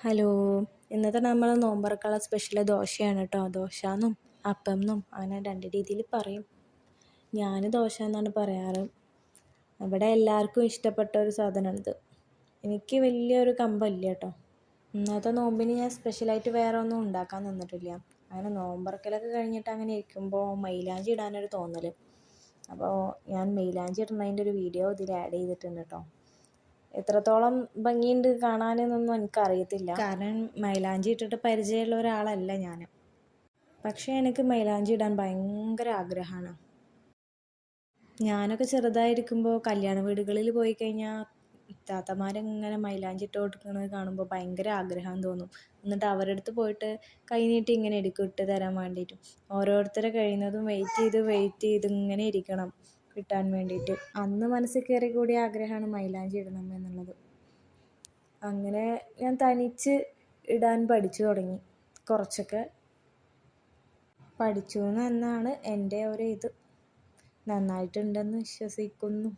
Hello. ഇന്നത്തെ നമ്മൾ നോമ്പുറക്കുള്ള special ദോശയാണ് കേട്ടോ. ദോശയെന്നും അപ്പം എന്നും അങ്ങനെ രണ്ട് രീതിയിൽ പറയും. ഞാൻ ദോശ എന്നാണ് പറയാറ്. ഇവിടെ എല്ലാവർക്കും ഇഷ്ടപ്പെട്ട ഒരു സാധനമാണിത്. എനിക്ക് വലിയൊരു കമ്പമില്ല കേട്ടോ. ഇന്നത്തെ നോമ്പിന് ഞാൻ സ്പെഷ്യലായിട്ട് വേറെ ഒന്നും ഉണ്ടാക്കാൻ നിന്നിട്ടില്ല. അങ്ങനെ നോമ്പുറക്കലൊക്കെ കഴിഞ്ഞിട്ട് അങ്ങനെ ഇരിക്കുമ്പോൾ മൈലാഞ്ചി ഇടാനൊരു തോന്നൽ. അപ്പോൾ ഞാൻ മൈലാഞ്ചി ഇടുന്നതിൻ്റെ ഒരു വീഡിയോ ഇതിൽ ആഡ് ചെയ്തിട്ടുണ്ട് കേട്ടോ. എത്രത്തോളം ഭംഗിയുണ്ട് കാണാനെന്നൊന്നും എനിക്കറിയത്തില്ല, കാരണം മൈലാഞ്ചി ഇട്ടിട്ട് പരിചയമുള്ള ഒരാളല്ല ഞാൻ. പക്ഷേ എനിക്ക് മൈലാഞ്ചി ഇടാൻ ഭയങ്കര ആഗ്രഹമാണ്. ഞാനൊക്കെ ചെറുതായിരിക്കുമ്പോൾ കല്യാണ വീടുകളിൽ പോയി കഴിഞ്ഞാൽ താത്തമാരിങ്ങനെ മൈലാഞ്ചി ഇട്ട് കൊടുക്കുന്നത് കാണുമ്പോൾ ഭയങ്കര ആഗ്രഹം തോന്നും. എന്നിട്ട് അവരുടെ അടുത്ത് പോയിട്ട് കൈ നീട്ടി ഇങ്ങനെ എടുക്കും ഇട്ട് തരാൻ വേണ്ടിയിട്ട്. ഓരോരുത്തരെ കഴിയുന്നതും വെയിറ്റ് ചെയ്ത് ഇങ്ങനെ ഇരിക്കണം കിട്ടാൻ വേണ്ടിയിട്ട്. അന്ന് മനസ്സിൽ കയറി കൂടിയ ആഗ്രഹമാണ് മൈലാഞ്ചി ഇടണം എന്നുള്ളത്. അങ്ങനെ ഞാൻ തനിച്ച് ഇടാൻ പഠിച്ചു തുടങ്ങി. കുറച്ചൊക്കെ പഠിച്ചു എന്നാണ് എൻ്റെ ഒരു ഇത്. നന്നായിട്ടുണ്ടെന്ന് വിശ്വസിക്കുന്നു.